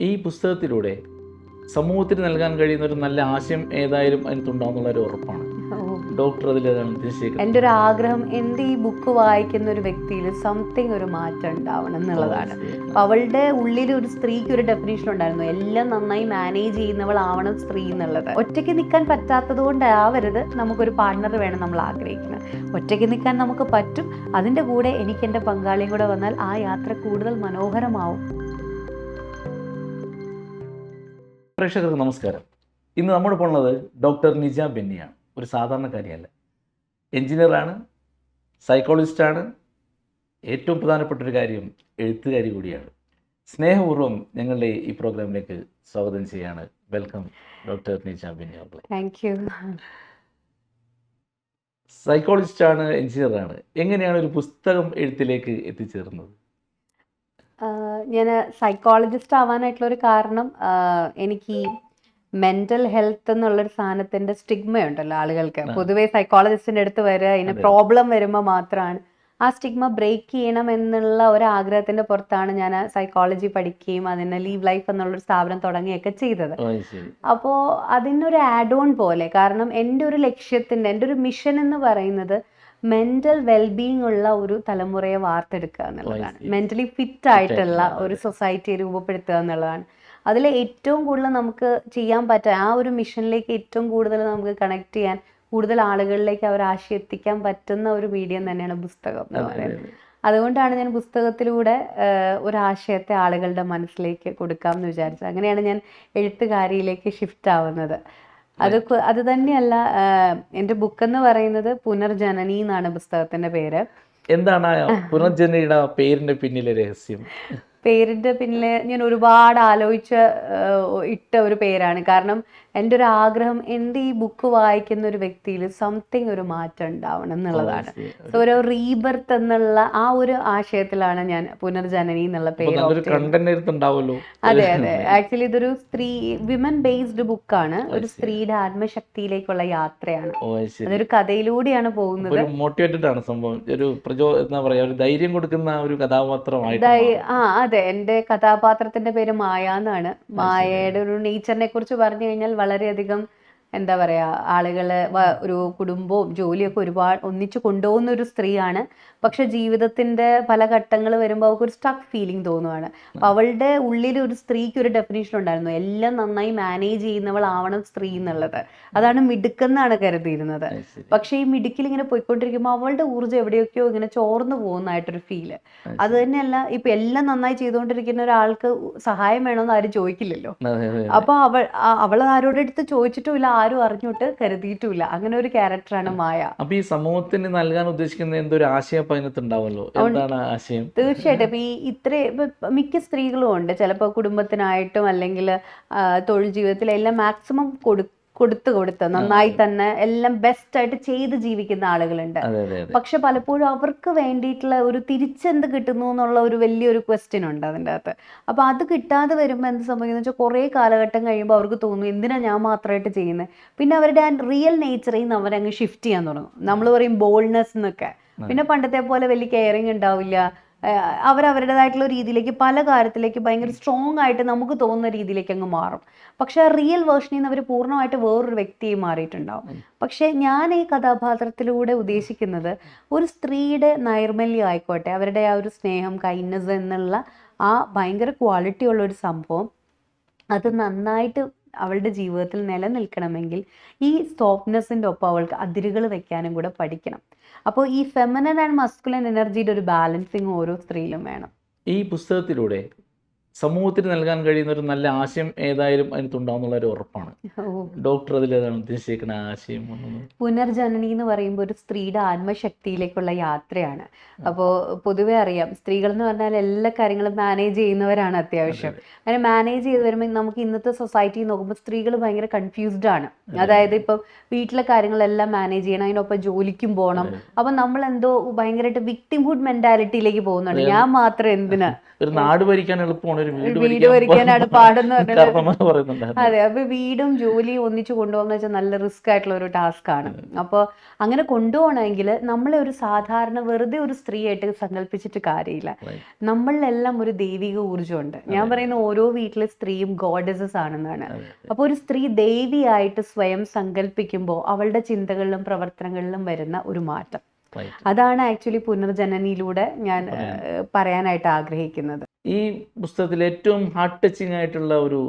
ഈ പുസ്തകത്തിലൂടെ സമൂഹത്തിന് നൽകാൻ കഴിയുന്ന ഒരു നല്ല ആശയം ഏതായാലും അതിനകത്തുണ്ടാവുന്നുള്ള ഒരു ഉറപ്പാണ്. ഡോക്ടർ അതിലേതാണ് ഉദ്ദേശിക്കുന്നത്? എൻ്റെ ഒരു ആഗ്രഹം എൻ്റെ ഈ ബുക്ക് വായിക്കുന്ന ഒരു വ്യക്തിയിൽ സംതിങ് ഒരു മാറ്റം ഉണ്ടാവണം എന്നുള്ളതാണ്. അപ്പം അവളുടെ ഉള്ളിൽ ഒരു സ്ത്രീക്ക് ഒരു ഡെഫിനേഷൻ ഉണ്ടായിരുന്നു, എല്ലാം നന്നായി മാനേജ് ചെയ്യുന്നവളാവണം സ്ത്രീ എന്നുള്ളത്. ഒറ്റയ്ക്ക് നിൽക്കാൻ പറ്റാത്തത് കൊണ്ടാവരുത് നമുക്കൊരു പാർട്ട്ണർ വേണം നമ്മൾ ആഗ്രഹിക്കുന്നത്. ഒറ്റയ്ക്ക് നിൽക്കാൻ നമുക്ക് പറ്റും, അതിൻ്റെ കൂടെ എനിക്ക് എൻ്റെ പങ്കാളിയും കൂടെ വന്നാൽ ആ യാത്ര കൂടുതൽ മനോഹരമാവും. പ്രേക്ഷകർക്ക് നമസ്കാരം. ഇന്ന് നമ്മുടെ പോണത് ഡോക്ടർ നിജ ബെന്നിയാണ്. ഒരു സാധാരണക്കാരിയല്ല, എൻജിനീയറാണ്, സൈക്കോളജിസ്റ്റാണ്, ഏറ്റവും പ്രധാനപ്പെട്ട ഒരു കാര്യം എഴുത്തുകാരി കൂടിയാണ്. സ്നേഹപൂർവ്വം ഞങ്ങളുടെ ഈ പ്രോഗ്രാമിലേക്ക് സ്വാഗതം ചെയ്യാണ്. Welcome doctor Nija Benny. Thank you. സൈക്കോളജിസ്റ്റാണ്, എൻജിനീയറാണ്. എങ്ങനെയാണ് ഒരു പുസ്തകം എഴുത്തിലേക്ക് എത്തിച്ചേർന്നത്? ഞാൻ സൈക്കോളജിസ്റ്റ് ആവാനായിട്ടുള്ളൊരു കാരണം എനിക്ക് മെൻ്റൽ ഹെൽത്ത് എന്നുള്ളൊരു സാധനത്തിൻ്റെ സ്റ്റിഗ്മ ഉണ്ടല്ലോ ആളുകൾക്ക്. പൊതുവേ സൈക്കോളജിസ്റ്റിൻ്റെ അടുത്ത് വരിക അതിന് പ്രോബ്ലം വരുമ്പോൾ മാത്രമാണ്. ആ സ്റ്റിഗ്മ ബ്രേക്ക് ചെയ്യണം എന്നുള്ള ഒരു ആഗ്രഹത്തിൻ്റെ പുറത്താണ് ഞാൻ സൈക്കോളജി പഠിക്കുകയും അതിന് ലീവ് ലൈഫ് എന്നുള്ളൊരു സ്ഥാപനം തുടങ്ങുകയൊക്കെ ചെയ്തത്. അപ്പോൾ അതിനൊരു ആഡ് ഓൺ പോലെ, കാരണം എൻ്റെ ഒരു ലക്ഷ്യത്തിൻ്റെ, എൻ്റെ ഒരു മിഷൻ എന്ന് പറയുന്നത് മെൻ്റൽ വെൽബീങ് ഉള്ള ഒരു തലമുറയെ വാർത്തെടുക്കുക എന്നുള്ളതാണ്. മെൻ്റലി ഫിറ്റ് ആയിട്ടുള്ള ഒരു സൊസൈറ്റിയെ രൂപപ്പെടുത്തുക എന്നുള്ളതാണ്. അതിൽ ഏറ്റവും കൂടുതൽ നമുക്ക് ചെയ്യാൻ പറ്റുക, ആ ഒരു മിഷനിലേക്ക് ഏറ്റവും കൂടുതൽ നമുക്ക് കണക്ട് ചെയ്യാൻ, കൂടുതൽ ആളുകളിലേക്ക് അവർ ആശയം എത്തിക്കാൻ പറ്റുന്ന ഒരു മീഡിയം തന്നെയാണ് പുസ്തകം എന്ന് പറയുന്നത്. അതുകൊണ്ടാണ് ഞാൻ പുസ്തകത്തിലൂടെ ഒരാശയത്തെ ആളുകളുടെ മനസ്സിലേക്ക് കൊടുക്കാമെന്ന് വിചാരിച്ചത്. അങ്ങനെയാണ് ഞാൻ എഴുത്തുകാരിയിലേക്ക് ഷിഫ്റ്റ് ആവുന്നത്. അത് തന്നെയല്ല, എൻ്റെ ബുക്കെന്ന് പറയുന്നത് പുനർജനനി എന്നാണ് പുസ്തകത്തിൻ്റെ പേര്. എന്താണ് പുനർജനനിയുടെ പേരിൻ്റെ പിന്നിലെ രഹസ്യം? പേരിൻ്റെ പിന്നിൽ ഞാൻ ഒരുപാട് ആലോചിച്ച് ഇട്ട ഒരു പേരാണ്. കാരണം എൻ്റെ ഒരു ആഗ്രഹം എൻ്റെ ഈ ബുക്ക് വായിക്കുന്ന ഒരു വ്യക്തിയിൽ സംതിങ് ഒരു മാറ്റം ഉണ്ടാവണം എന്നുള്ളതാണ്. സോ ഒരു റീബർത്ത് എന്നുള്ള ആ ഒരു ആശയത്തിലാണ് ഞാൻ പുനർജനനി എന്നുള്ള പേര്. അതെ അതെ, ആക്ച്വലി ഇതൊരു വിമൻ ബേസ്ഡ് ബുക്കാണ്. ഒരു സ്ത്രീയുടെ ആത്മശക്തിയിലേക്കുള്ള യാത്രയാണ്. അതൊരു കഥയിലൂടെയാണ് പോകുന്നത്. മോട്ടിവേറ്റഡ് ആണ് സംഭവം. ഒരു ധൈര്യം കൊടുക്കുന്ന ഒരു കഥാപാത്രമായിട്ട്. അതെ, എൻ്റെ കഥാപാത്രത്തിന്റെ പേര് മായ എന്നാണ്. മായയുടെ ഒരു നേച്ചറിനെ കുറിച്ച് പറഞ്ഞു കഴിഞ്ഞാൽ വളരെയധികം എന്താ പറയുക, ആളുകള് ഒരു കുടുംബവും ജോലിയൊക്കെ ഒരുപാട് ഒന്നിച്ചു കൊണ്ടുപോകുന്ന ഒരു സ്ത്രീയാണ്. പക്ഷെ ജീവിതത്തിന്റെ പല ഘട്ടങ്ങൾ വരുമ്പോൾ അവൾക്ക് ഒരു സ്റ്റക്ക് ഫീലിംഗ് തോന്നുവാണ്. അപ്പം അവളുടെ ഉള്ളിൽ ഒരു സ്ത്രീക്ക് ഒരു ഡെഫിനേഷൻ ഉണ്ടായിരുന്നു, എല്ലാം നന്നായി മാനേജ് ചെയ്യുന്നവളാവണം സ്ത്രീ എന്നുള്ളത്. അതാണ് മിടുക്കെന്നാണ് കരുതിയിരുന്നത്. പക്ഷെ ഈ മിടുക്കിൽ ഇങ്ങനെ പോയിക്കൊണ്ടിരിക്കുമ്പോൾ അവളുടെ ഊർജ്ജം എവിടെയൊക്കെയോ ഇങ്ങനെ ചോർന്നു പോകുന്നതായിട്ടൊരു ഫീല്. അത് തന്നെയല്ല, ഇപ്പൊ എല്ലാം നന്നായി ചെയ്തുകൊണ്ടിരിക്കുന്ന ഒരാൾക്ക് സഹായം വേണമെന്ന് ആരും ചോദിക്കില്ലല്ലോ. അപ്പൊ അവൾ ആരോടെ അടുത്ത് ചോദിച്ചിട്ടുമില്ല, ആരും അറിഞ്ഞിട്ട് കരുതിയിട്ടുമില്ല. അങ്ങനെ ഒരു ക്യാരക്ടറാണ് മായ. അപ്പൊ ഈ സമൂഹത്തിന് നൽകാൻ ഉദ്ദേശിക്കുന്ന എന്തൊരു ആശയം അതിനകത്തുണ്ടാവല്ലോ, എന്താണ് ആശയം? തീർച്ചയായിട്ടും മിക്ക സ്ത്രീകളും ഉണ്ട്, ചിലപ്പോൾ കുടുംബത്തിനായിട്ടും അല്ലെങ്കിൽ തൊഴിൽ ജീവിതത്തിലെല്ലാം മാക്സിമം കൊടുത്ത് നന്നായി തന്നെ എല്ലാം ബെസ്റ്റ് ആയിട്ട് ചെയ്ത് ജീവിക്കുന്ന ആളുകളുണ്ട്. പക്ഷെ പലപ്പോഴും അവർക്ക് വേണ്ടിയിട്ടുള്ള ഒരു തിരിച്ചെന്ത് കിട്ടുന്നു എന്നുള്ള ഒരു വലിയൊരു ക്വസ്റ്റ്യൻ ഉണ്ട് അതിൻ്റെ അകത്ത്. അപ്പൊ അത് കിട്ടാതെ വരുമ്പോൾ എന്ത് സംഭവിക്കുന്ന വെച്ചാൽ കുറേ കാലഘട്ടം കഴിയുമ്പോൾ അവർക്ക് തോന്നും, എന്തിനാ ഞാൻ മാത്രമായിട്ട് ചെയ്യുന്നത്. പിന്നെ അവരുടെ ആ റിയൽ നേച്ചറിൽ നിന്ന് അവരങ്ങ് ഷിഫ്റ്റ് ചെയ്യാൻ തുടങ്ങും. നമ്മൾ പറയും ബോൾഡ്നെസ് എന്നൊക്കെ. പിന്നെ പണ്ടത്തെ പോലെ വലിയ കെയറിങ് ഉണ്ടാവില്ല. അവരവരുടേതായിട്ടുള്ള രീതിയിലേക്ക് പല കാര്യത്തിലേക്ക് ഭയങ്കര സ്ട്രോങ് ആയിട്ട് നമുക്ക് തോന്നുന്ന രീതിയിലേക്ക് അങ്ങ് മാറും. പക്ഷെ ആ റിയൽ വേർഷനിൽ നിന്ന് അവർ പൂർണ്ണമായിട്ട് വേറൊരു വ്യക്തിയായി മാറിയിട്ടുണ്ടാവും. പക്ഷെ ഞാൻ ഈ കഥാപാത്രത്തിലൂടെ ഉദ്ദേശിക്കുന്നത് ഒരു സ്ത്രീയുടെ നൈർമല്യം ആയിക്കോട്ടെ, അവരുടെ ആ ഒരു സ്നേഹം, കൈൻഡ്നസ് എന്നുള്ള ആ ഭയങ്കര ക്വാളിറ്റി ഉള്ള ഒരു സംഭവം, അത് നന്നായിട്ട് അവളുടെ ജീവിതത്തിൽ നിലനിൽക്കണമെങ്കിൽ ഈ സോഫ്റ്റ്നെസ്സിൻ്റെ ഒപ്പം അവൾക്ക് അതിരുകൾ വെക്കാനും കൂടെ പഠിക്കണം. അപ്പോൾ ഈ ഫെമിനൻ ആൻഡ് മസ്കുലൻ എനർജിയുടെ ഒരു ബാലൻസിങ് ഓരോ സ്ത്രീയിലും വേണം. ഈ പുസ്തകത്തിലൂടെ സമൂഹത്തിന് നൽകാൻ കഴിയുന്ന ഒരു നല്ല ആശയം ഏതായാലും അതിനകത്തുണ്ടാവുന്നുള്ള ഒരു ഉറപ്പാണ്. ഡോക്ടർ അതിലേതാണ് ഉദ്ദേശിക്കുന്ന ആശയം? പുനർജനനി എന്ന് പറയുമ്പോൾ ഒരു സ്ത്രീയുടെ ആത്മശക്തിയിലേക്കുള്ള യാത്രയാണ്. അപ്പോൾ പൊതുവെ അറിയാം, സ്ത്രീകൾ എന്ന് പറഞ്ഞാൽ എല്ലാ കാര്യങ്ങളും മാനേജ് ചെയ്യുന്നവരാണ് അത്യാവശ്യം. അങ്ങനെ മാനേജ് ചെയ്ത് വരുമ്പോൾ നമുക്ക് ഇന്നത്തെ സൊസൈറ്റി നോക്കുമ്പോൾ സ്ത്രീകൾ ഭയങ്കര കൺഫ്യൂസ്ഡ് ആണ്. അതായത് ഇപ്പം വീട്ടിലെ കാര്യങ്ങളെല്ലാം മാനേജ് ചെയ്യണം, അതിനൊപ്പം ജോലിക്കും പോകണം. അപ്പം നമ്മൾ എന്തോ ഭയങ്കരമായിട്ട് വിക്ടിംഹുഡ് മെന്റാലിറ്റിയിലേക്ക് പോകുന്നുണ്ട്. ഞാൻ മാത്രം എന്തിനാ, ഒരു നാട് ഭരിക്കാൻ എളുപ്പമാണ്, ഒരു വീട് വീട് ഭരിക്കാനാണ് പാടെന്ന് പറഞ്ഞത്. കാരണന്മാർ പറയുന്നുണ്ടായിരുന്നു. അതെ, അപ്പൊ വീടും ജോലിയും ഒന്നിച്ചു കൊണ്ടുപോകുന്ന വെച്ചാൽ നല്ല റിസ്ക് ആയിട്ടുള്ള ഒരു ടാസ്ക് ആണ്. അപ്പോൾ അങ്ങനെ കൊണ്ടുപോകണമെങ്കിൽ നമ്മളെ ഒരു സാധാരണ വെറുതെ ഒരു സ്ത്രീയായിട്ട് സങ്കല്പിച്ചിട്ട് കാര്യമില്ല. നമ്മളിലെല്ലാം ഒരു ദൈവിക ഊർജ്ജമുണ്ട്. ഞാൻ പറയുന്ന ഓരോ വീട്ടിലെ സ്ത്രീയും ഗോഡസസ് ആണെന്നാണ്. അപ്പോൾ ഒരു സ്ത്രീ ദേവിയായിട്ട് സ്വയം സങ്കല്പിക്കുമ്പോൾ അവളുടെ ചിന്തകളിലും പ്രവർത്തനങ്ങളിലും വരുന്ന ഒരു മാറ്റം, അതാണ് ആക്ച്വലി പുനർജനനിയിലൂടെ ഞാൻ പറയാനായിട്ട് ആഗ്രഹിക്കുന്നത്. ഈ പുസ്തകത്തിൽ ഏറ്റവും ഹാർട്ട് ടച്ചിങ് ആയിട്ടുള്ള ഒരു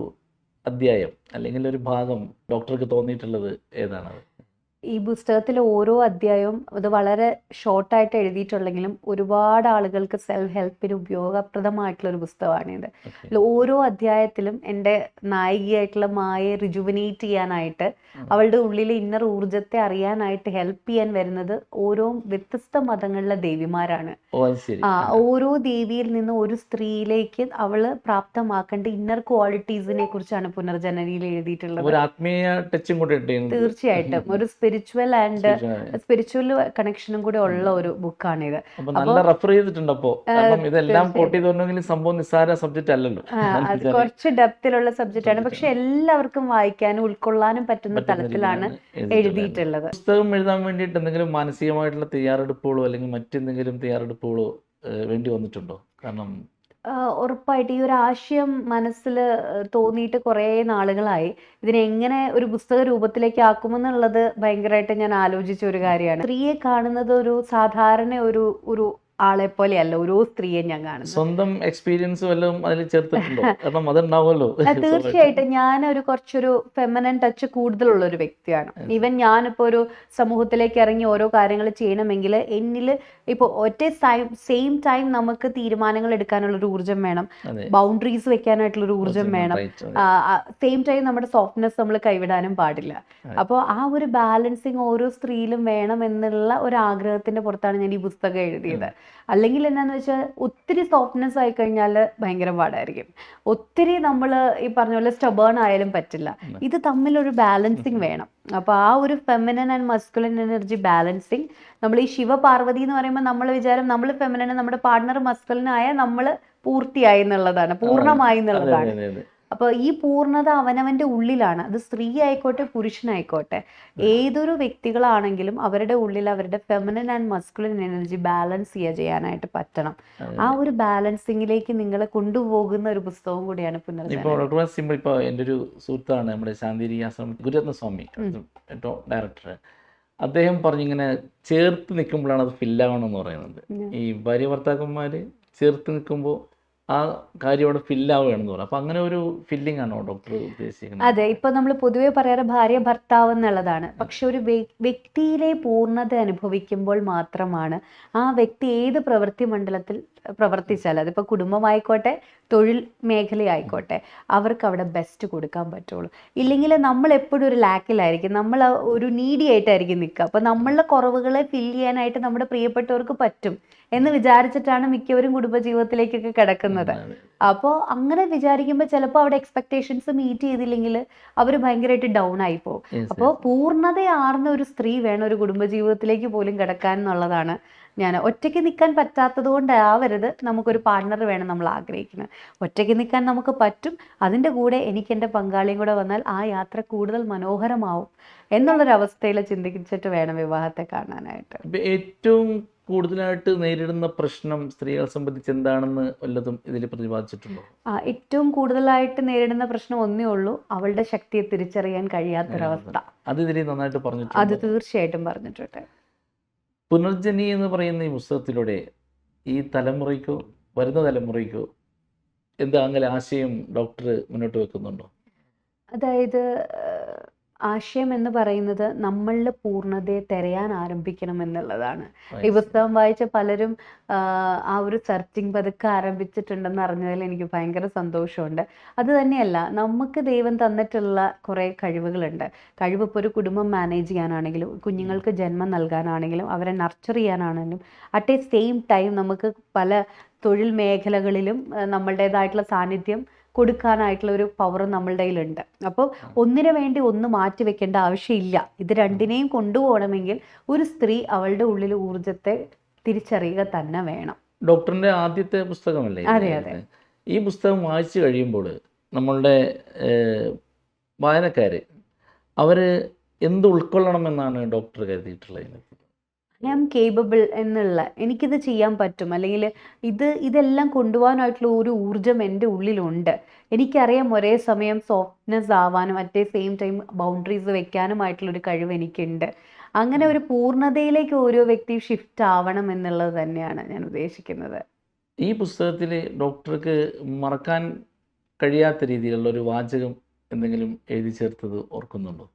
അധ്യായം അല്ലെങ്കിൽ ഒരു ഭാഗം ഡോക്ടർക്ക് തോന്നിയിട്ടുള്ളത് ഏതാണത്? ഈ പുസ്തകത്തിലെ ഓരോ അധ്യായവും അത് വളരെ ഷോർട്ടായിട്ട് എഴുതിയിട്ടുള്ളെങ്കിലും ഒരുപാട് ആളുകൾക്ക് സെൽഫ് ഹെൽപ്പിന് ഉപയോഗപ്രദമായിട്ടുള്ള ഒരു പുസ്തകമാണിത്. ഓരോ അധ്യായത്തിലും എൻ്റെ നായികയായിട്ടുള്ള മായയെ റിജുവനേറ്റ് ചെയ്യാനായിട്ട്, അവളുടെ ഉള്ളിലെ ഇന്നർ ഊർജത്തെ അറിയാനായിട്ട് ഹെൽപ്പ് ചെയ്യാൻ വരുന്നത് ഓരോ വ്യത്യസ്ത മതങ്ങളിലെ ദേവിമാരാണ്. ഓരോ ദേവിയിൽ നിന്ന് ഒരു സ്ത്രീയിലേക്ക് അവള് പ്രാപ്തമാക്കേണ്ട ഇന്നർ ക്വാളിറ്റീസിനെ കുറിച്ചാണ് പുനർജനനിയിൽ എഴുതിയിട്ടുള്ളത്. തീർച്ചയായിട്ടും ഒരു സ്പിരിച്വൽ ആൻഡ് സ്പിരിച്വൽ കണക്ഷനും കൂടെ ഉള്ള ഒരു ബുക്കാണിത്. നല്ല റെഫർ ചെയ്തിട്ടുണ്ട്. ഇതെല്ലാം സംഭവം നിസ്സാര സബ്ജക്റ്റ് അല്ലല്ലോ, അത് കുറച്ച് ഡെപ്തിലുള്ള സബ്ജക്റ്റ് ആണ്. പക്ഷെ എല്ലാവർക്കും വായിക്കാനും ഉൾക്കൊള്ളാനും പറ്റുന്ന തലത്തിലാണ് എഴുതിയിട്ടുള്ളത്. പുസ്തകം എഴുതാൻ വേണ്ടിയിട്ട് എന്തെങ്കിലും മാനസികമായിട്ടുള്ള തയ്യാറെടുപ്പുകളോ അല്ലെങ്കിൽ മറ്റെന്തെങ്കിലും തയ്യാറെടുപ്പുകളോ വേണ്ടി വന്നിട്ടുണ്ടോ? കാരണം ഉറപ്പായിട്ട് ഈ ഒരു ആശയം മനസ്സിൽ തോന്നിയിട്ട് കുറേ നാളുകളായി. ഇതിനെങ്ങനെ ഒരു പുസ്തക രൂപത്തിലേക്ക് ആക്കുമെന്നുള്ളത് ഭയങ്കരമായിട്ട് ഞാൻ ആലോചിച്ച ഒരു കാര്യമാണ്. സ്ത്രീയെ കാണുന്നത് ഒരു സാധാരണ ഒരു ആളെ പോലെയല്ല ഓരോ സ്ത്രീയെ ഞാൻ കാണുന്നത്. സ്വന്തം എക്സ്പീരിയൻസ് വല്ലതും അതിൽ ചേർത്തിട്ടുണ്ടോ? കാരണം അതുണ്ടാവുമല്ലോ. തീർച്ചയായിട്ടും ഞാനൊരു കുറച്ചൊരു ഫെമിനൻ ടച്ച് കൂടുതലുള്ള ഒരു വ്യക്തിയാണ്. ഈവൻ ഞാനിപ്പോ ഒരു സമൂഹത്തിലേക്ക് ഇറങ്ങി ഓരോ കാര്യങ്ങൾ ചെയ്യണമെങ്കിൽ എന്നിൽ ഇപ്പോൾ സെയിം ടൈം നമുക്ക് തീരുമാനങ്ങൾ എടുക്കാനുള്ള ഒരു ഊർജ്ജം വേണം, ബൗണ്ടറീസ് വെക്കാനായിട്ടുള്ള ഒരു ഊർജ്ജം വേണം, സെയിം ടൈം നമ്മുടെ സോഫ്റ്റ്നെസ് നമ്മൾ കൈവിടാനും പാടില്ല. അപ്പോൾ ആ ഒരു ബാലൻസിങ് ഓരോ സ്ത്രീയിലും വേണം എന്നുള്ള ഒരു ആഗ്രഹത്തിന്റെ പുറത്താണ് ഞാൻ ഈ പുസ്തകം എഴുതിയത്. അല്ലെങ്കിൽ എന്നാന്ന് വെച്ചാൽ ഒത്തിരി സോഫ്റ്റ്നെസ് ആയി കഴിഞ്ഞാൽ ഭയങ്കര പാടായിരിക്കും. ഒത്തിരി നമ്മൾ ഈ പറഞ്ഞ പോലെ സ്റ്റബേൺ ആയാലും പറ്റില്ല. ഇത് തമ്മിലൊരു ബാലൻസിങ് വേണം. അപ്പൊ ആ ഒരു feminine and masculine energy balancing, നമ്മൾ ഈ ശിവപാർവതി എന്ന് പറയുമ്പോൾ നമ്മൾ വിചാരം നമ്മൾ ഫെമിനൻ, നമ്മുടെ പാർട്ട്ണർ മസ്കുലിനായ നമ്മൾ പൂർത്തിയായി എന്നുള്ളതാണ്, പൂർണ്ണമായി എന്നുള്ളതാണ്. അപ്പോൾ ഈ പൂർണ്ണത അവനവന്റെ ഉള്ളിലാണ്. അത് സ്ത്രീ ആയിക്കോട്ടെ പുരുഷനായിക്കോട്ടെ, ഏതൊരു വ്യക്തികളാണെങ്കിലും അവരുടെ ഉള്ളിൽ അവരുടെ feminine and masculine energy balance ചെയ്യാനായിട്ട് പറ്റണം. ആ ഒരു ബാലൻസിങ്ങിലേക്ക് നിങ്ങളെ കൊണ്ടുപോകുന്ന ഒരു പുസ്തകം കൂടിയാണ് പുനർജനനി. ഇപ്പോൾ എൻ്റെ ഒരു സുഹൃത്താണ് നമ്മുടെ ശാന്തിരി ആശ്രമം ഗുരുരത്നസ്വാമി ഡയറക്ടർ. അദ്ദേഹം പറഞ്ഞിങ്ങനെ ചേർത്ത് നിൽക്കുമ്പോഴാണ് അത് ഫില്ലാവണമെന്ന് പറയുന്നത്. ഈ ഭാര്യ ഭർത്താക്കന്മാർ ചേർത്ത് നിൽക്കുമ്പോൾ ആ കാര്യം അവിടെ ഫില്ലാവുകയാണെന്ന് പറയാം. അപ്പൊ അങ്ങനെ ഒരു ഫില്ലിംഗ് ആണോ ഡോക്ടർ ഉദ്ദേശിക്കുന്നത്? അതെ, ഇപ്പൊ നമ്മൾ പൊതുവെ പറയാറ് ഭാര്യ ഭർത്താവ് എന്നുള്ളതാണ്. പക്ഷെ ഒരു വ്യക്തിയിലെ പൂർണ്ണത അനുഭവിക്കുമ്പോൾ മാത്രമാണ് ആ വ്യക്തി ഏത് പ്രവൃത്തി മണ്ഡലത്തിൽ പ്രവർത്തിച്ചാൽ, അതിപ്പോ കുടുംബമായിക്കോട്ടെ തൊഴിൽ മേഖലയായിക്കോട്ടെ, അവർക്ക് അവിടെ ബെസ്റ്റ് കൊടുക്കാൻ പറ്റുള്ളൂ. ഇല്ലെങ്കിൽ നമ്മൾ എപ്പോഴും ഒരു ലാക്കിലായിരിക്കും, നമ്മൾ ഒരു നീഡി ആയിട്ടായിരിക്കും നിൽക്കുക. അപ്പൊ നമ്മളുടെ കുറവുകളെ ഫില്ല് ചെയ്യാനായിട്ട് നമ്മുടെ പ്രിയപ്പെട്ടവർക്ക് പറ്റും എന്ന് വിചാരിച്ചിട്ടാണ് മിക്കവരും കുടുംബജീവിതത്തിലേക്കൊക്കെ കിടക്കുന്നത്. അപ്പോൾ അങ്ങനെ വിചാരിക്കുമ്പോൾ ചിലപ്പോൾ അവിടെ എക്സ്പെക്ടേഷൻസ് മീറ്റ് ചെയ്തില്ലെങ്കിൽ അവർ ഭയങ്കരമായിട്ട് ഡൗൺ ആയി പോകും. അപ്പോൾ പൂർണ്ണതയാർന്ന ഒരു സ്ത്രീ വേണം ഒരു കുടുംബജീവിതത്തിലേക്ക് പോലും കിടക്കാൻ എന്നുള്ളതാണ്. ഞാൻ ഒറ്റയ്ക്ക് നിൽക്കാൻ പറ്റാത്തത് കൊണ്ടാവരുത് നമുക്കൊരു പാർട്ട്ണർ വേണം നമ്മൾ ആഗ്രഹിക്കുന്നത്. ഒറ്റയ്ക്ക് നിൽക്കാൻ നമുക്ക് പറ്റും, അതിൻ്റെ കൂടെ എനിക്ക് എൻ്റെ പങ്കാളിയും കൂടെ വന്നാൽ ആ യാത്ര കൂടുതൽ മനോഹരമാവും എന്നുള്ളൊരവസ്ഥയിൽ ചിന്തിച്ചിട്ട് വേണം വിവാഹത്തെ കാണാനായിട്ട്. ഏറ്റവും കൂടുതലായിട്ട് നേരിടുന്ന പ്രശ്നം സ്ത്രീകളെ സംബന്ധിച്ച് എന്താണെന്ന് വല്ലതും ഇതിൽ പ്രതിപാദിച്ചിട്ടുണ്ടോ? ഏറ്റവും കൂടുതലായിട്ട് നേരിടുന്ന പ്രശ്നം ഒന്നേ ഉള്ളൂ, അവളുടെ ശക്തിയെ തിരിച്ചറിയാൻ കഴിയാത്തൊരവസ്ഥ. അത് ഇതിൽ നന്നായിട്ട് പറഞ്ഞിട്ടുണ്ട്. അത് തീർച്ചയായിട്ടും പറഞ്ഞിട്ടുണ്ട്. പുനർജനി എന്ന് പറയുന്ന ഈ പുസ്തകത്തിലൂടെ ഈ തലമുറയ്ക്കോ വരുന്ന തലമുറയ്ക്കോ എന്തെങ്കിലും ആശയം ഡോക്ടർ മുന്നോട്ട് വെക്കുന്നുണ്ടോ? അതായത് ആശയം എന്ന് പറയുന്നത് നമ്മളുടെ പൂർണ്ണതയെ തിരയാൻ ആരംഭിക്കണം എന്നുള്ളതാണ്. ഈ പുസ്തകം വായിച്ച പലരും ആ ഒരു സെർച്ചിങ് പതുക്കെ ആരംഭിച്ചിട്ടുണ്ടെന്ന് അറിഞ്ഞതിൽ എനിക്ക് ഭയങ്കര സന്തോഷമുണ്ട്. അത് തന്നെയല്ല, നമുക്ക് ദൈവം തന്നിട്ടുള്ള കുറേ കഴിവുകളുണ്ട്. കഴിവ് ഇപ്പോൾ ഒരു കുടുംബം മാനേജ് ചെയ്യാനാണെങ്കിലും, കുഞ്ഞുങ്ങൾക്ക് ജന്മം നൽകാനാണെങ്കിലും, അവരെ നർച്ചർ ചെയ്യാനാണെങ്കിലും, അറ്റ് എ സെയിം ടൈം നമുക്ക് പല തൊഴിൽ മേഖലകളിലും നമ്മളുടേതായിട്ടുള്ള സാന്നിധ്യം കൊടുക്കാനായിട്ടുള്ള ഒരു പവർ നമ്മളുടെ കയ്യിലുണ്ട്. അപ്പോൾ ഒന്നിനു വേണ്ടി ഒന്ന് മാറ്റി വെക്കേണ്ട ആവശ്യമില്ല. ഇത് രണ്ടിനെയും കൊണ്ടുപോകണമെങ്കിൽ ഒരു സ്ത്രീ അവളുടെ ഉള്ളിൽ ഊർജത്തെ തിരിച്ചറിയുക തന്നെ വേണം. ഡോക്ടറിന്റെ ആദ്യത്തെ പുസ്തകമല്ലേ? അതെ അതെ. ഈ പുസ്തകം വായിച്ചു കഴിയുമ്പോൾ നമ്മളുടെ വായനക്കാർ അവർ എന്ത് ഉൾക്കൊള്ളണമെന്നാണ് ഡോക്ടർ കരുതിയിട്ടുള്ളത്? ഐ ആം കേപ്പബിൾ എന്നുള്ള, എനിക്കിത് ചെയ്യാൻ പറ്റും, അല്ലെങ്കിൽ ഇതെല്ലാം കൊണ്ടുപോകാനായിട്ടുള്ള ഒരു ഊർജം എൻ്റെ ഉള്ളിലുണ്ട്. എനിക്കറിയാം ഒരേ സമയം സോഫ്റ്റ്നെസ് ആവാനും at the same time boundaries വെക്കാനുമായിട്ടുള്ളൊരു കഴിവ് എനിക്കുണ്ട്. അങ്ങനെ ഒരു പൂർണ്ണതയിലേക്ക് ഓരോ വ്യക്തിയും ഷിഫ്റ്റ് ആവണം എന്നുള്ളത് തന്നെയാണ് ഞാൻ ഉദ്ദേശിക്കുന്നത്. ഈ പുസ്തകത്തിൽ ഡോക്ടർക്ക് മറക്കാൻ കഴിയാത്ത രീതിയിലുള്ള ഒരു വാചകം എന്തെങ്കിലും എഴുതി ചേർത്തത് ഓർക്കുന്നുണ്ടോ?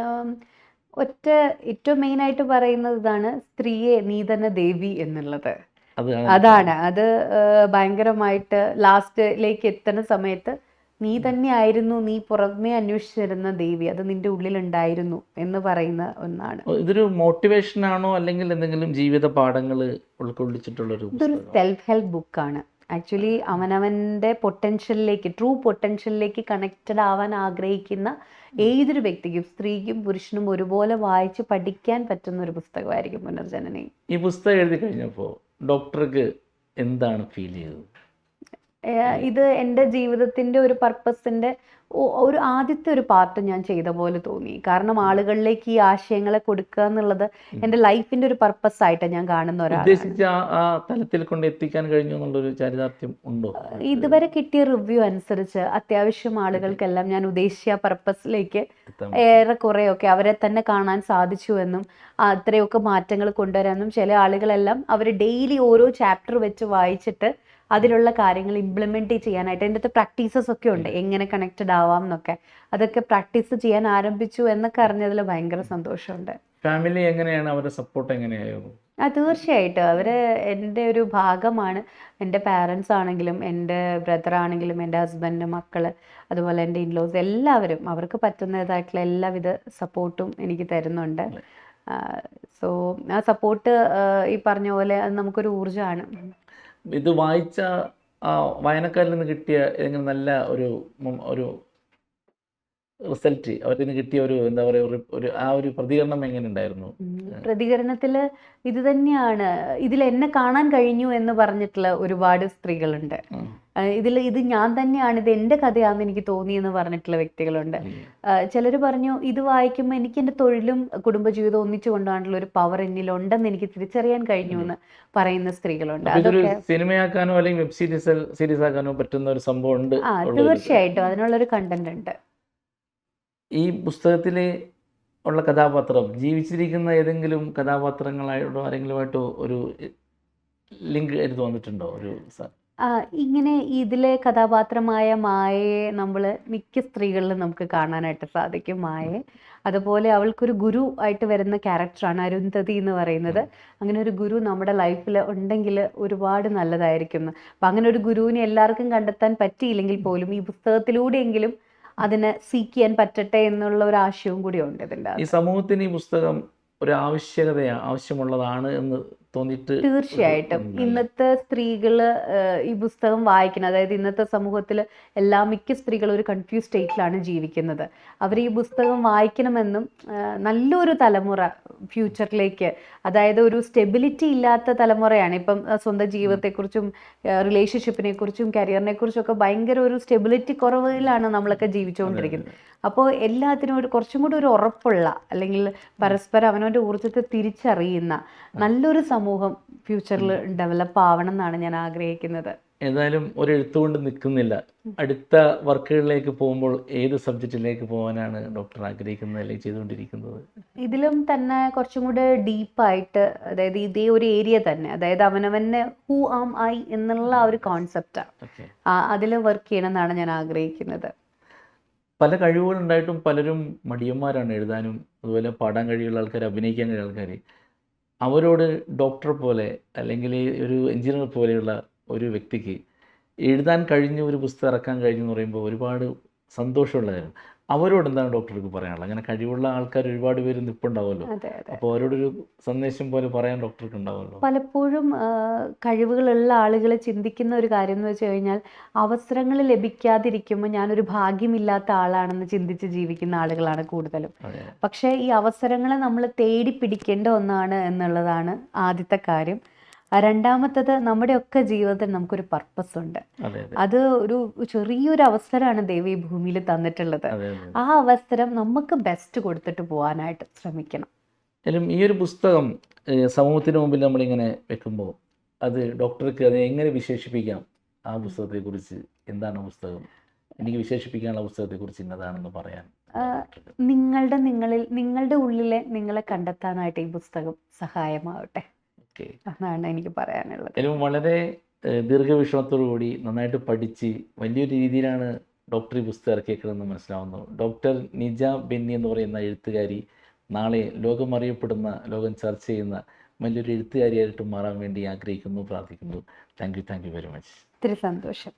ആം, ഏറ്റവും മെയിനായിട്ട് പറയുന്നത് ഇതാണ്, സ്ത്രീയെ നീ തന്നെ ദേവി എന്നുള്ളത്. അതാണ് അത് ഭയങ്കരമായിട്ട് ലാസ്റ്റിലേക്ക് എത്തുന്ന സമയത്ത് നീ തന്നെയായിരുന്നു, നീ പുറമേ അന്വേഷിച്ചിരുന്ന ദേവി, അത് നിന്റെ ഉള്ളിലുണ്ടായിരുന്നു എന്ന് പറയുന്ന ഒന്നാണ്. ഇതൊരു മോട്ടിവേഷൻ ആണോ അല്ലെങ്കിൽ എന്തെങ്കിലും ജീവിത പാഠങ്ങൾ ഉൾക്കൊള്ളിച്ചിട്ടുള്ളൊരു ഇതൊരു സെൽഫ് ഹെൽപ്പ് ബുക്കാണ്. ആക്ച്വലി അവനവൻ്റെ പൊട്ടൻഷ്യലിലേക്ക്, ട്രൂ പൊട്ടൻഷ്യലിലേക്ക് കണക്റ്റഡ് ആവാൻ ആഗ്രഹിക്കുന്ന ഏതൊരു വ്യക്തിക്കും, സ്ത്രീക്കും പുരുഷനും ഒരുപോലെ വായിച്ച് പഠിക്കാൻ പറ്റുന്ന ഒരു പുസ്തകമായിരിക്കും പുനർജനനി. ഈ പുസ്തകം എഴുതി കഴിഞ്ഞപ്പോൾ ഡോക്ടർക്ക് എന്താണ് ഫീൽ ചെയ്തത്? ഇത് എൻ്റെ ജീവിതത്തിൻ്റെ ഒരു പർപ്പസിൻ്റെ ഒരു ആദ്യത്തെ ഒരു പാർട്ട് ഞാൻ ചെയ്ത പോലെ തോന്നി. കാരണം ആളുകളിലേക്ക് ഈ ആശയങ്ങളെ കൊടുക്കുക എന്നുള്ളത് എൻ്റെ ലൈഫിൻ്റെ ഒരു പർപ്പസ് ആയിട്ട് ഞാൻ കാണുന്ന ഒരാളാണ്. ഉദ്ദേശിച്ച ആ തലത്തിൽ കൊണ്ട് എത്തിക്കാൻ കഴിഞ്ഞു എന്നുള്ളൊരു ചരിതാർത്ഥ്യം ഉണ്ടോ? ഇതുവരെ കിട്ടിയ റിവ്യൂ അനുസരിച്ച് അത്യാവശ്യം ആളുകൾക്കെല്ലാം ഞാൻ ഉദ്ദേശിച്ച പർപ്പസിലേക്ക് ഏറെക്കുറെയൊക്കെ അവരെ തന്നെ കാണാൻ സാധിച്ചു എന്നും അത്രയൊക്കെ മാറ്റങ്ങൾ കൊണ്ടുവരാനും, ചില ആളുകളെല്ലാം അവർ ഡെയിലി ഓരോ ചാപ്റ്റർ വെച്ച് വായിച്ചിട്ട് അതിലുള്ള കാര്യങ്ങൾ ഇംപ്ലിമെന്റ് ചെയ്യാനായിട്ട് എൻ്റെ അടുത്ത് പ്രാക്ടീസസ് ഒക്കെ ഉണ്ട്, എങ്ങനെ കണക്റ്റഡ് ആവാം എന്നൊക്കെ. അതൊക്കെ പ്രാക്ടീസ് ചെയ്യാൻ ആരംഭിച്ചു എന്നൊക്കെ അറിഞ്ഞതിൽ ഭയങ്കര സന്തോഷമുണ്ട്. ഫാമിലി എങ്ങനെയാണ്, അവരുടെ സപ്പോർട്ട് എങ്ങനെയായിരുന്നു? തീർച്ചയായിട്ടും അവർ എൻ്റെ ഒരു ഭാഗമാണ്. എൻ്റെ പാരൻസ് ആണെങ്കിലും എൻ്റെ ബ്രദർ ആണെങ്കിലും എൻ്റെ ഹസ്ബൻഡ്, മക്കൾ, അതുപോലെ എൻ്റെ ഇൻലോസ്, എല്ലാവരും അവർക്ക് പറ്റുന്നതായിട്ടുള്ള എല്ലാവിധ സപ്പോർട്ടും എനിക്ക് തരുന്നുണ്ട്. സോ ആ സപ്പോർട്ട് ഈ പറഞ്ഞ പോലെ അത് നമുക്കൊരു ഊർജ്ജമാണ്. ഇത് വായിച്ച വായനക്കാരിൽ നിന്ന് കിട്ടിയ ഏതെങ്കിലും നല്ല ഒരു റിസൾട്ട്, അവരിൽ നിന്ന് കിട്ടിയ ഒരു എന്താ പറയുക, ഒരു പ്രതികരണം എങ്ങനെ ഉണ്ടായിരുന്നു? പ്രതികരണത്തിൽ ഇത് തന്നെയാണ്, ഇതിൽ എന്നെ കാണാൻ കഴിഞ്ഞു എന്ന് പറഞ്ഞിട്ടുള്ള ഒരുപാട് സ്ത്രീകളുണ്ട്. ഇത് ഞാൻ തന്നെയാണ്, ഇത് എൻ്റെ കഥയാണെന്ന് എനിക്ക് തോന്നിയെന്ന് പറഞ്ഞിട്ടുള്ള വ്യക്തികളുണ്ട്. ചിലർ പറഞ്ഞു ഇത് വായിക്കുമ്പോൾ എനിക്ക് എൻ്റെ തൊഴിലും കുടുംബജീവിതവും ഒന്നിച്ചു കൊണ്ടുപോകാനുള്ള ഒരു പവർ എന്നിലുണ്ടെന്ന് എനിക്ക് തിരിച്ചറിയാൻ കഴിഞ്ഞു എന്ന് പറയുന്ന സ്ത്രീകളുണ്ട്. അതൊക്കെ സിനിമയാക്കാനോ അല്ലെങ്കിൽ വെബ് സീരീസ് ആക്കാനോ പറ്റുന്ന ഒരു സംഭവം ഉണ്ട്. തീർച്ചയായിട്ടും അതിനുള്ളൊരു കണ്ടന്റ് ഉണ്ട്. ഈ പുസ്തകത്തിൽ ഉള്ള കഥാപാത്രം ജീവിച്ചിരിക്കുന്ന ഏതെങ്കിലും കഥാപാത്രങ്ങളായിട്ടോ ആരെങ്കിലുമായിട്ടോ ഒരു ലിങ്ക് എടുത്ത് വന്നിട്ടുണ്ടോ? ഇങ്ങനെ ഇതിലെ കഥാപാത്രമായ മായയെ നമ്മൾ മിക്ക സ്ത്രീകളിലും നമുക്ക് കാണാനായിട്ട് സാധിക്കും. മായയെ അതുപോലെ അവൾക്കൊരു ഗുരു ആയിട്ട് വരുന്ന ക്യാരക്ടറാണ് അരുന്ധതി എന്ന് പറയുന്നത്. അങ്ങനെ ഒരു ഗുരു നമ്മുടെ ലൈഫിൽ ഉണ്ടെങ്കിൽ ഒരുപാട് നല്ലതായിരിക്കും. അപ്പം അങ്ങനെ ഒരു ഗുരുവിനെ എല്ലാവർക്കും കണ്ടെത്താൻ പറ്റിയില്ലെങ്കിൽ പോലും ഈ പുസ്തകത്തിലൂടെയെങ്കിലും അതിനെ സീക്ക് ചെയ്യാൻ പറ്റട്ടെ എന്നുള്ള ഒരു ആശയവും കൂടി ഉണ്ട് ഇതിൻ്റെ. ഈ സമൂഹത്തിന് ഈ പുസ്തകം ഒരു ആവശ്യമുള്ളതാണ് എന്ന് തോന്നിയിട്ട്? തീർച്ചയായിട്ടും ഇന്നത്തെ സ്ത്രീകൾ ഈ പുസ്തകം വായിക്കണം. അതായത് ഇന്നത്തെ സമൂഹത്തിൽ മിക്ക സ്ത്രീകളും ഒരു കൺഫ്യൂസ് സ്റ്റേറ്റിലാണ് ജീവിക്കുന്നത്. അവർ ഈ പുസ്തകം വായിക്കണമെന്നും നല്ലൊരു തലമുറ ഫ്യൂച്ചറിലേക്ക്, അതായത് ഒരു സ്റ്റെബിലിറ്റി ഇല്ലാത്ത തലമുറയാണ് ഇപ്പം. സ്വന്തം ജീവിതത്തെക്കുറിച്ചും റിലേഷൻഷിപ്പിനെ കുറിച്ചും കരിയറിനെ കുറിച്ചും ഒക്കെ ഭയങ്കര ഒരു സ്റ്റെബിലിറ്റി കുറവിലാണ് നമ്മളൊക്കെ ജീവിച്ചുകൊണ്ടിരിക്കുന്നത്. അപ്പോൾ എല്ലാത്തിനും കുറച്ചും കൂടി ഒരു ഉറപ്പുള്ള, അല്ലെങ്കിൽ പരസ്പരം അവനവൻ്റെ ഊർജ്ജത്തെ തിരിച്ചറിയുന്ന നല്ലൊരു സമൂഹം ഫ്യൂച്ചറിൽ ഡെവലപ്പ് ആവണം എന്നാണ് ഞാൻ ആഗ്രഹിക്കുന്നത്. ഏതായാലും ഒരു എഴുത്തുകൊണ്ട് നിൽക്കുന്നില്ല, അടുത്ത വർക്കുകളിലേക്ക് പോകുമ്പോൾ ഏത് സബ്ജക്റ്റിലേക്ക് പോകാനാണ് ഡോക്ടർ ആഗ്രഹിക്കുന്നത് അല്ലെങ്കിൽ ചെയ്തുകൊണ്ടിരിക്കുന്നത്? ഇതിലും തന്നെ കുറച്ചും കൂടെ ഡീപ്പായിട്ട്, അതായത് ഇതേ ഒരു ഏരിയ തന്നെ, അതായത് അവനവനെ ഹൂ ആം ഐ എന്നുള്ള ആ ഒരു കോൺസെപ്റ്റാണ്, അതിൽ വർക്ക് ചെയ്യണം എന്നാണ് ഞാൻ ആഗ്രഹിക്കുന്നത്. പല കഴിവുകളുണ്ടായിട്ടും പലരും മടിയന്മാരാണ് എഴുതാനും അതുപോലെ പാടാൻ കഴിയുള്ള ആൾക്കാർ, അഭിനയിക്കാൻ കഴിയുന്ന ആൾക്കാർ. അവരോട് ഡോക്ടർ പോലെ അല്ലെങ്കിൽ ഒരു എഞ്ചിനീയർ പോലെയുള്ള ഒരു വ്യക്തിക്ക് എഴുതാൻ കഴിഞ്ഞു, ഒരു പുസ്തകം ഇറക്കാൻ കഴിഞ്ഞു എന്ന് പറയുമ്പോൾ ഒരുപാട് സന്തോഷമുള്ള കാര്യം. അവരോട് എന്താണ് ഡോക്ടർക്ക് പറയാനുള്ളത്? അങ്ങനെ കഴിവുള്ള ആൾക്കാർ ഒരുപാട് പേര് നിൽപ്പുണ്ടാവുമല്ലോ, അപ്പോൾ അവരോടൊരു സന്ദേശം പോലെ പറയാൻ ഡോക്ടർക്ക് ഉണ്ടാവുമല്ലോ. പലപ്പോഴും കഴിവുകളുള്ള ആളുകൾ ചിന്തിക്കുന്ന ഒരു കാര്യം എന്ന് വെച്ച് കഴിഞ്ഞാൽ, അവസരങ്ങൾ ലഭിക്കാതിരിക്കുമ്പോൾ ഞാനൊരു ഭാഗ്യമില്ലാത്ത ആളാണെന്ന് ചിന്തിച്ച് ജീവിക്കുന്ന ആളുകളാണ് കൂടുതലും. പക്ഷേ ഈ അവസരങ്ങളെ നമ്മൾ തേടി പിടിക്കേണ്ട ഒന്നാണ് എന്നുള്ളതാണ് ആദ്യത്തെ കാര്യം. രണ്ടാമത്തത് നമ്മുടെയൊക്കെ ജീവിതത്തിൽ നമുക്കൊരു പർപ്പസ് ഉണ്ട്. അതെ അതെ അത് ഒരു ചെറിയൊരു അവസരമാണ് ദൈവം ഈ ഭൂമിയിൽ തന്നിട്ടുള്ളത്. അതെ അതെ. ആ അവസരം നമുക്ക് ബെസ്റ്റ് കൊടുത്തിട്ട് പോകാനായിട്ട് ശ്രമിക്കണം. എന്നാലും ഈ ഒരു പുസ്തകം സമൂഹത്തിന് മുമ്പിൽ നമ്മളിങ്ങനെ വെക്കുമ്പോൾ അത് ഡോക്ടർക്ക് അത് എങ്ങനെ വിശേഷിപ്പിക്കാം? ആ പുസ്തകത്തെക്കുറിച്ച് എന്താണ് പുസ്തകം, എനിക്ക് വിശേഷിപ്പിക്കാനുള്ള പുസ്തകത്തെക്കുറിച്ച് ഇന്നതാണെന്ന് പറയാൻ? ആ, നിങ്ങളുടെ ഉള്ളിലെ നിങ്ങളെ കണ്ടെത്താനായിട്ട് ഈ പുസ്തകം സഹായമാവട്ടെ ഓക്കെ. എന്നാണ് എനിക്ക് പറയാനുള്ളത്. എന്നാലും വളരെ ദീർഘവീക്ഷണത്തോടു കൂടി നന്നായിട്ട് പഠിച്ച് വലിയൊരു രീതിയിലാണ് ഡോക്ടർ ഈ പുസ്തകം ഇറക്കിയേക്കുന്നതെന്ന് മനസ്സിലാവുന്നു. ഡോക്ടർ നിജ ബെന്നി എന്ന് പറയുന്ന എഴുത്തുകാരി നാളെ ലോകം അറിയപ്പെടുന്ന, ലോകം ചർച്ച ചെയ്യുന്ന വലിയൊരു എഴുത്തുകാരിയായിട്ട് മാറാൻ വേണ്ടി ആഗ്രഹിക്കുന്നു, പ്രാർത്ഥിക്കുന്നു. Thank you very much. ഒത്തിരി സന്തോഷം.